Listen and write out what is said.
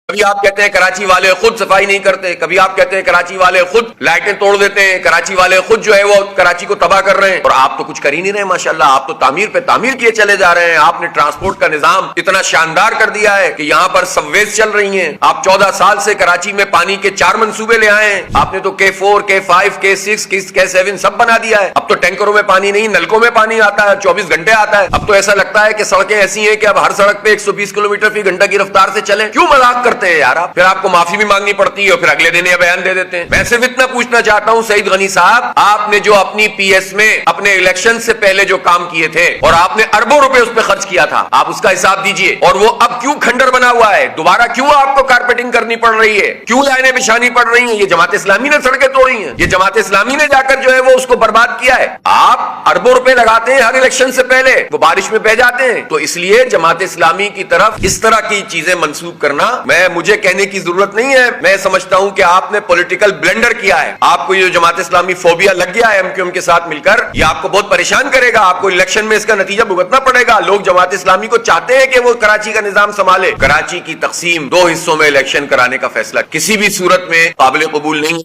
کبھی آپ کہتے ہیں کراچی والے خود صفائی نہیں کرتے، کبھی آپ کہتے ہیں کراچی والے خود لائٹیں توڑ دیتے ہیں، کراچی والے خود جو ہے وہ کراچی کو تباہ کر رہے ہیں، اور آپ تو کچھ کر ہی نہیں رہے ماشاءاللہ، آپ تو تعمیر پہ تعمیر کیے چلے جا رہے ہیں۔ آپ نے ٹرانسپورٹ کا نظام اتنا شاندار کر دیا ہے کہ یہاں پر سب ویز چل رہی ہیں۔ آپ 14 سال سے کراچی میں پانی کے 4 منصوبے لے آئے ہیں، آپ نے تو K4 K5 K6 K7 سب بنا دیا ہے۔ اب تو ٹینکروں میں پانی نہیں، نلکوں میں پانی آتا ہے، 24 گھنٹے آتا ہے۔ اب تو ایسا لگتا ہے کہ سڑکیں ایسی ہیں کہ اب ہر سڑک پہ 120 کلومیٹر فی گھنٹہ کی رفتار سے چلیں۔ کیوں مذاق کرتے ہیں یار آپ؟ پھر آپ کو معافی بھی مانگنی پڑتی ہے اور پھر اگلے دن یہ بیان دے دیتے ہیں۔ میں صرف اتنا پوچھنا چاہتا ہوں سعید غنی صاحب، آپ نے جو اپنی پی ایس میں اپنے الیکشن سے پہلے جو کام کیے تھے اور آپ نے اربوں روپے اس پہ خرچ کیا تھا، آپ اس کا حساب دیجئے، اور وہ اب کیوں کھنڈر بنا ہوا ہے؟ دوبارہ کیوں آپ کو کارپیٹنگ کرنی پڑ رہی ہے؟ کیوں لائنیں بچھانی پڑ رہی ہیں؟ یہ جماعت اسلامی نے سڑکیں توڑی ہیں، یہ جماعت اسلامی نے جا کر جو ہے وہ اس کو برباد کیا ہے۔ آپ اربوں روپے لگاتے ہیں ہر الیکشن سے پہلے، وہ بارش میں بہ جاتے ہیں۔ تو اس لیے جماعت اسلامی کی طرف اس طرح کی چیزیں منسوب کرنا مجھے کہنے کی ضرورت نہیں ہے۔ میں سمجھتا ہوں کہ آپ نے پولیٹیکل بلنڈر کیا ہے، آپ کو یہ جماعت اسلامی فوبیا لگ گیا ہے MQM کے ساتھ مل کر، یہ آپ کو بہت پریشان کرے گا، آپ کو الیکشن میں اس کا نتیجہ بھگتنا پڑے گا۔ لوگ جماعت اسلامی کو چاہتے ہیں کہ وہ کراچی کا نظام سنبھالے۔ کراچی کی تقسیم 2 حصوں میں الیکشن کرانے کا فیصلہ کسی بھی صورت میں قابل قبول نہیں۔